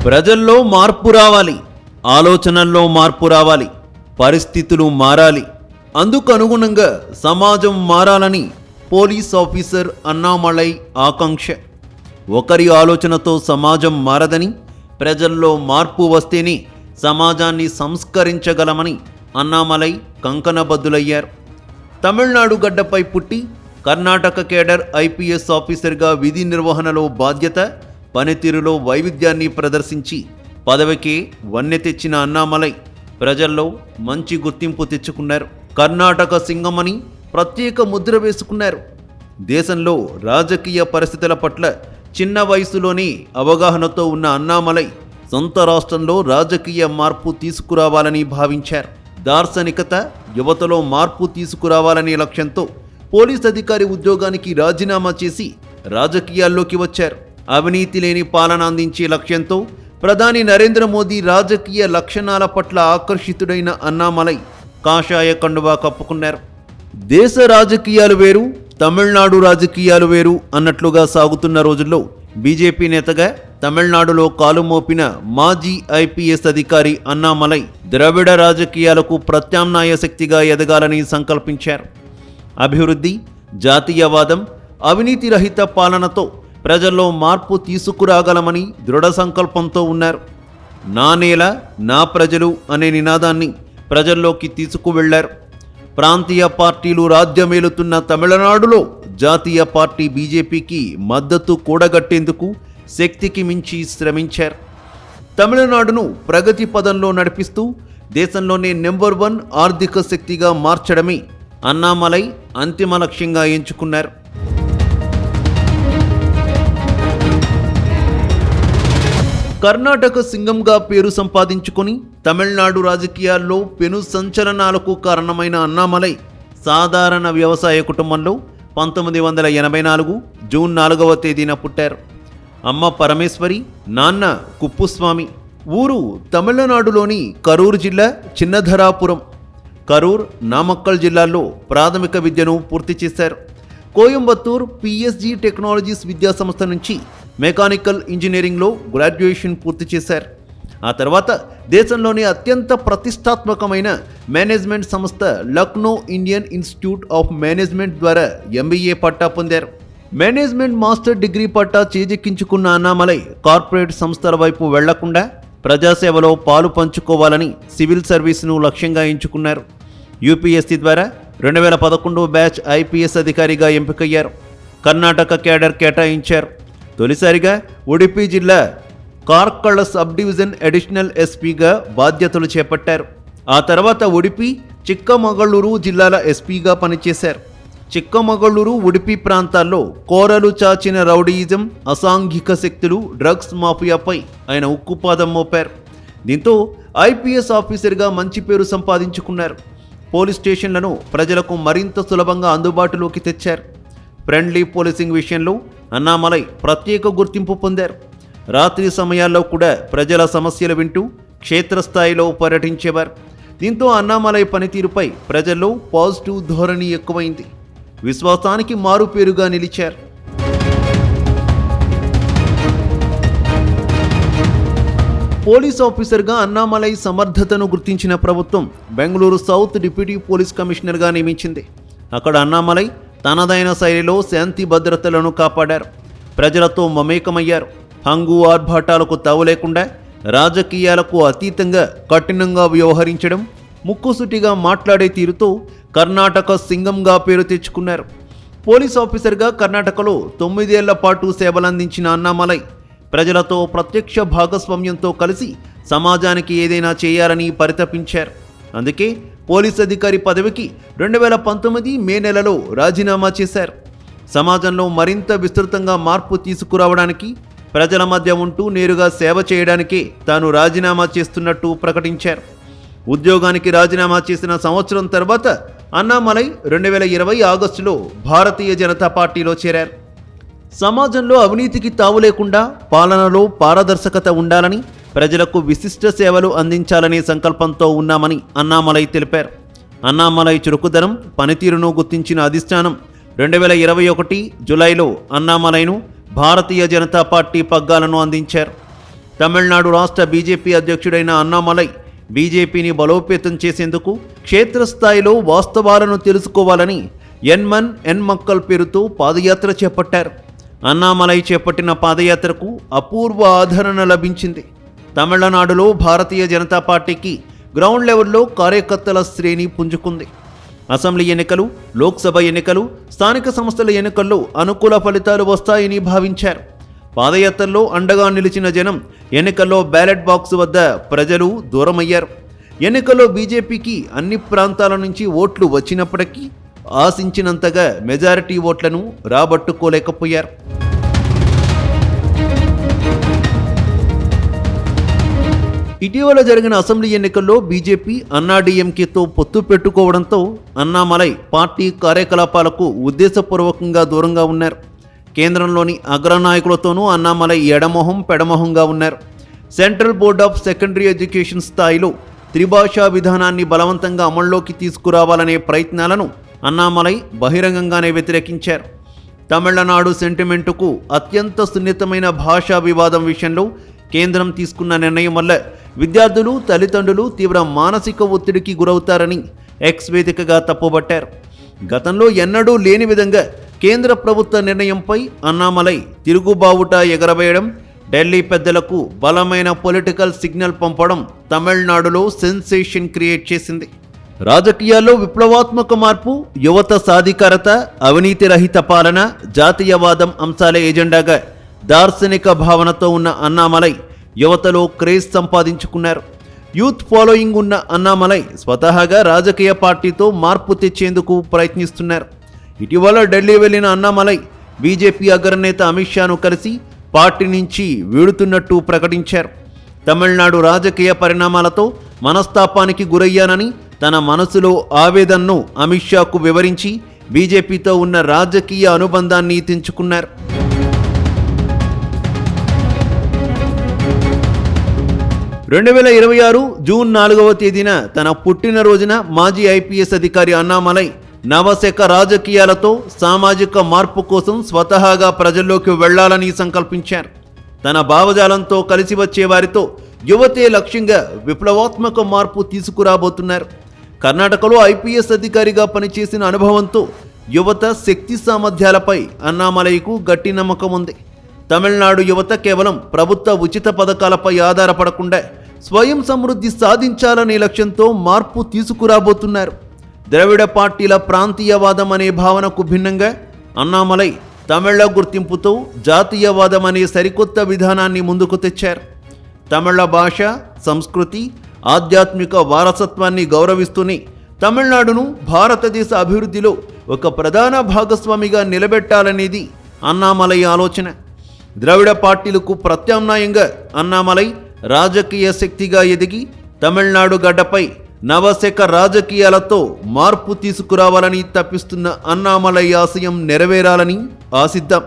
ప్రజల్లో మార్పు రావాలి, ఆలోచనల్లో మార్పు రావాలి, పరిస్థితులు మారాలి. అందుకు అనుగుణంగా సమాజం మారాలని పోలీస్ ఆఫీసర్ అన్నామలై ఆకాంక్ష. ఒకరి ఆలోచనతో సమాజం మారదని, ప్రజల్లో మార్పు వస్తేనే సమాజాన్ని సంస్కరించగలమని అన్నామలై కంకణబద్దులయ్యారు. తమిళనాడు గడ్డపై పుట్టి కర్ణాటక కేడర్ ఐపీఎస్ ఆఫీసర్గా విధి నిర్వహణలో బాధ్యత, పనితీరులో వైవిధ్యాన్ని ప్రదర్శించి పదవికి వన్నె తెచ్చిన అన్నామలై ప్రజల్లో మంచి గుర్తింపు తెచ్చుకున్నారు. కర్ణాటక సింగమని ప్రత్యేక ముద్ర వేసుకున్నారు. దేశంలో రాజకీయ పరిస్థితుల పట్ల చిన్న వయసులోనే అవగాహనతో ఉన్న అన్నామలై సొంత రాష్ట్రంలో రాజకీయ మార్పు తీసుకురావాలని భావించారు. దార్శనికత, యువతలో మార్పు తీసుకురావాలనే లక్ష్యంతో పోలీస్ అధికారి ఉద్యోగానికి రాజీనామా చేసి రాజకీయాల్లోకి వచ్చారు. అవినీతి లేని పాలన అందించే లక్ష్యంతో ప్రధాని నరేంద్ర మోదీ రాజకీయ లక్షణాల పట్ల ఆకర్షితుడైన అన్నామలై కాషాయ కండువా కప్పుకున్నారు. దేశ రాజకీయాలు వేరు, తమిళనాడు రాజకీయాలు వేరు అన్నట్లుగా సాగుతున్న రోజుల్లో బీజేపీ నేతగా తమిళనాడులో కాలుమోపిన మాజీ ఐపీఎస్ అధికారి అన్నామలై ద్రవిడ రాజకీయాలకు ప్రత్యామ్నాయ శక్తిగా ఎదగాలని సంకల్పించారు. అభివృద్ధి, జాతీయవాదం, అవినీతి రహిత పాలనతో ప్రజల్లో మార్పు తీసుకురాగలమని దృఢ సంకల్పంతో ఉన్నారు. నా నేల, నా ప్రజలు అనే నినాదాన్ని ప్రజల్లోకి తీసుకువెళ్లారు. ప్రాంతీయ పార్టీలు రాజ్యమేలుతున్న తమిళనాడులో జాతీయ పార్టీ బీజేపీకి మద్దతు కూడగట్టేందుకు శక్తికి మించి శ్రమించారు. తమిళనాడును ప్రగతి పదంలో నడిపిస్తూ దేశంలోనే నెంబర్ 1 ఆర్థిక శక్తిగా మార్చడమే అన్నామలై అంతిమ లక్ష్యంగా ఎంచుకున్నారు. కర్ణాటక సింగంగా పేరు సంపాదించుకొని తమిళనాడు రాజకీయాల్లో పెను సంచలనాలకు కారణమైన అన్నామలై సాధారణ వ్యవసాయ కుటుంబంలో 1984 జూన్ 4వ తేదీన పుట్టారు. అమ్మ పరమేశ్వరి, నాన్న కుప్పుస్వామి. ఊరు తమిళనాడులోని కరూర్ జిల్లా చిన్నధరాపురం. కరూర్, నామక్కల్ జిల్లాల్లో ప్రాథమిక విద్యను పూర్తి చేశారు. కోయంబత్తూర్ పిఎస్జి టెక్నాలజీస్ విద్యాసంస్థ నుంచి మెకానికల్ ఇంజనీరింగ్లో గ్రాడ్యుయేషన్ పూర్తి చేశారు. ఆ తర్వాత దేశంలోని అత్యంత ప్రతిష్టాత్మకమైన మేనేజ్మెంట్ సంస్థ Lucknow Indian institute of management ద్వారా ఎంబీఏ పట్టా పొందారు. మేనేజ్మెంట్ మాస్టర్ డిగ్రీ పట్టా చేజెక్కించుకున్న అన్నామలై కార్పొరేట్ సంస్థల వైపు వెళ్లకుండా ప్రజాసేవలో పాలు పంచుకోవాలని సివిల్ సర్వీస్ను లక్ష్యంగా ఎంచుకున్నారు. యూపీఎస్సీ ద్వారా 2011 బ్యాచ్ ఐపీఎస్ అధికారిగా ఎంపికయ్యారు. కర్ణాటక కేడర్ కేటాయించారు. తొలిసారిగా ఉడిపి జిల్లా కార్కళ సబ్ డివిజన్ అడిషనల్ ఎస్పీగా బాధ్యతలు చేపట్టారు. ఆ తర్వాత ఉడిపి, చిక్కమగళూరు జిల్లాల ఎస్పీగా పనిచేశారు. చిక్కమగళూరు, ఉడిపి ప్రాంతాల్లో కోరలు చాచిన రౌడీయిజం, అసాంఘిక శక్తులు, డ్రగ్స్ మాఫియాపై ఆయన ఉక్కుపాదం మోపారు. దీంతో ఐపీఎస్ ఆఫీసర్గా మంచి పేరు సంపాదించుకున్నారు. పోలీస్ స్టేషన్లను ప్రజలకు మరింత సులభంగా అందుబాటులోకి తెచ్చారు. ఫ్రెండ్లీ పోలీసింగ్ విషయంలో అన్నామలై ప్రత్యేక గుర్తింపు పొందారు. రాత్రి సమయాల్లో కూడా ప్రజల సమస్యలు వింటూ క్షేత్రస్థాయిలో పర్యటించేవారు. దీంతో అన్నామలై పనితీరుపై ప్రజల్లో పాజిటివ్ ధోరణి ఎక్కువైంది. విశ్వాసానికి మారుపేరుగా నిలిచారు. పోలీస్ ఆఫీసర్గా అన్నామలై సమర్థతను గుర్తించిన ప్రభుత్వం బెంగళూరు సౌత్ డిప్యూటీ పోలీస్ కమిషనర్గా నియమించింది. అక్కడ అన్నామలై తనదైన శైలిలో శాంతి భద్రతలను కాపాడారు. ప్రజలతో మమేకమయ్యారు. హంగు ఆర్భాటాలకు తావు లేకుండా రాజకీయాలకు అతీతంగా కఠినంగా వ్యవహరించడం, ముక్కుసూటిగా మాట్లాడే తీరుతో కర్ణాటక సింగంగా పేరు తెచ్చుకున్నారు. పోలీస్ ఆఫీసర్గా కర్ణాటకలో 9 ఏళ్ల పాటు సేవలందించిన అన్నామలై ప్రజలతో ప్రత్యక్ష భాగస్వామ్యంతో కలిసి సమాజానికి ఏదైనా చేయాలని పరితపించారు. అందుకే పోలీస్ అధికారి పదవికి 2019 మే నెలలో రాజీనామా చేశారు. సమాజంలో మరింత విస్తృతంగా మార్పు తీసుకురావడానికి, ప్రజల మధ్య ఉంటూ నేరుగా సేవ చేయడానికే తాను రాజీనామా చేస్తున్నట్టు ప్రకటించారు. ఉద్యోగానికి రాజీనామా చేసిన సంవత్సరం తర్వాత అన్నామలై 2020 ఆగస్టులో భారతీయ జనతా పార్టీలో చేరారు. సమాజంలో అవినీతికి తావు లేకుండా పాలనలో పారదర్శకత ఉండాలని, ప్రజలకు విశిష్ట సేవలు అందించాలనే సంకల్పంతో ఉన్నామని అన్నామలై తెలిపారు. అన్నామలై చురుకుదనం, పనితీరును గుర్తించిన అధిష్టానం 2021 జూలైలో అన్నామలైను భారతీయ జనతా పార్టీ పగ్గాలను అందించారు. తమిళనాడు రాష్ట్ర బీజేపీ అధ్యక్షుడైన అన్నామలై బీజేపీని బలోపేతం చేసేందుకు క్షేత్రస్థాయిలో వాస్తవాలను తెలుసుకోవాలని ఎన్మన్ ఎన్మక్కల్ పేరుతో పాదయాత్ర చేపట్టారు. అన్నామలై చేపట్టిన పాదయాత్రకు అపూర్వ ఆదరణ లభించింది. తమిళనాడులో భారతీయ జనతా పార్టీకి గ్రౌండ్ లెవెల్లో కార్యకర్తల శ్రేణి పుంజుకుంది. అసెంబ్లీ ఎన్నికలు, లోక్సభ ఎన్నికలు, స్థానిక సంస్థల ఎన్నికల్లో అనుకూల ఫలితాలు వస్తాయని భావించారు. పాదయాత్రలో అండగా నిలిచిన జనం ఎన్నికల్లో బ్యాలెట్ బాక్స్ వద్ద ప్రజలు దూరమయ్యారు. ఎన్నికల్లో బీజేపీకి అన్ని ప్రాంతాల నుంచి ఓట్లు వచ్చినప్పటికీ ఆశించినంతగా మెజారిటీ ఓట్లను రాబట్టుకోలేకపోయారు. ఇటీవల జరిగిన అసెంబ్లీ ఎన్నికల్లో బీజేపీ అన్నాడీఎంకేతో పొత్తు పెట్టుకోవడంతో అన్నామలై పార్టీ కార్యకలాపాలకు ఉద్దేశపూర్వకంగా దూరంగా ఉన్నారు. కేంద్రంలోని అగ్రనాయకులతోనూ అన్నామలై ఎడమొహం పెడమొహంగా ఉన్నారు. Central board of secondary education స్థాయిలో త్రిభాషా విధానాన్ని బలవంతంగా అమల్లోకి తీసుకురావాలనే ప్రయత్నాలను అన్నామలై బహిరంగంగానే వ్యతిరేకించారు. తమిళనాడు సెంటిమెంటుకు అత్యంత సున్నితమైన భాషా వివాదం విషయంలో కేంద్రం తీసుకున్న నిర్ణయం వల్ల విద్యార్థులు, తల్లిదండ్రులు తీవ్ర మానసిక ఒత్తిడికి గురవుతారని ఎక్స్ వేదికగా తప్పుబట్టారు. గతంలో ఎన్నడూ లేని విధంగా కేంద్ర ప్రభుత్వ నిర్ణయంపై అన్నామలై తిరుగుబావుట ఎగరవేయడం, ఢిల్లీ పెద్దలకు బలమైన పొలిటికల్ సిగ్నల్ పంపడం తమిళనాడులో సెన్సేషన్ క్రియేట్ చేసింది. రాజకీయాల్లో విప్లవాత్మక మార్పు, యువత సాధికారత, అవినీతి రహిత పాలన, జాతీయవాదం అంశాలే ఎజెండాగా దార్శనిక భావనతో ఉన్న అన్నామలై యువతలో క్రేజ్ సంపాదించుకున్నారు. యూత్ ఫాలోయింగ్ ఉన్న అన్నామలై స్వతహాగా రాజకీయ పార్టీతో మార్పు తెచ్చేందుకు ప్రయత్నిస్తున్నారు. ఇటీవల ఢిల్లీ వెళ్లిన అన్నామలై బీజేపీ అగ్రనేత అమిత్ షాను కలిసి పార్టీ నుంచి వీడుతున్నట్టు ప్రకటించారు. తమిళనాడు రాజకీయ పరిణామాలతో మనస్తాపానికి గురయ్యానని తన మనసులో ఆవేదనను అమిత్ షాకు వివరించి బీజేపీతో ఉన్న రాజకీయ అనుబంధాన్ని తెంచుకున్నారు. రెండు 2026 జూన్ 4వ తేదీన తన పుట్టినరోజున మాజీ ఐపీఎస్ అధికారి అన్నామలై నవశక రాజకీయాలతో సామాజిక మార్పు కోసం స్వతహాగా ప్రజల్లోకి వెళ్లాలని సంకల్పించారు. తన భావజాలంతో కలిసి వచ్చే వారితో యువతే లక్ష్యంగా విప్లవాత్మక మార్పు తీసుకురాబోతున్నారు. కర్ణాటకలో ఐపీఎస్ అధికారిగా పనిచేసిన అనుభవంతో యువత శక్తి సామర్థ్యాలపై అన్నామలైకు గట్టి నమ్మకం ఉంది. తమిళనాడు యువత కేవలం ప్రభుత్వ ఉచిత పథకాలపై ఆధారపడకుండా స్వయం సమృద్ధి సాధించాలనే లక్ష్యంతో మార్పు తీసుకురాబోతున్నారు. ద్రవిడ పార్టీల ప్రాంతీయవాదం అనే భావనకు భిన్నంగా అన్నామలై తమిళ గుర్తింపుతో జాతీయవాదం అనే సరికొత్త విధానాన్ని ముందుకు తెచ్చారు. తమిళ భాష, సంస్కృతి, ఆధ్యాత్మిక వారసత్వాన్ని గౌరవిస్తూనే తమిళనాడును భారతదేశ అభివృద్ధిలో ఒక ప్రధాన భాగస్వామిగా నిలబెట్టాలనేది అన్నామలై ఆలోచన. ద్రవిడ పార్టీలకు ప్రత్యామ్నాయంగా అన్నామలై రాజకీయ శక్తిగా ఎదిగి తమిళనాడు గడ్డపై నవశక రాజకీయాలతో మార్పు తీసుకురావాలని తప్పిస్తున్న అన్నామలై ఆశయం నెరవేరాలని ఆశిద్దాం.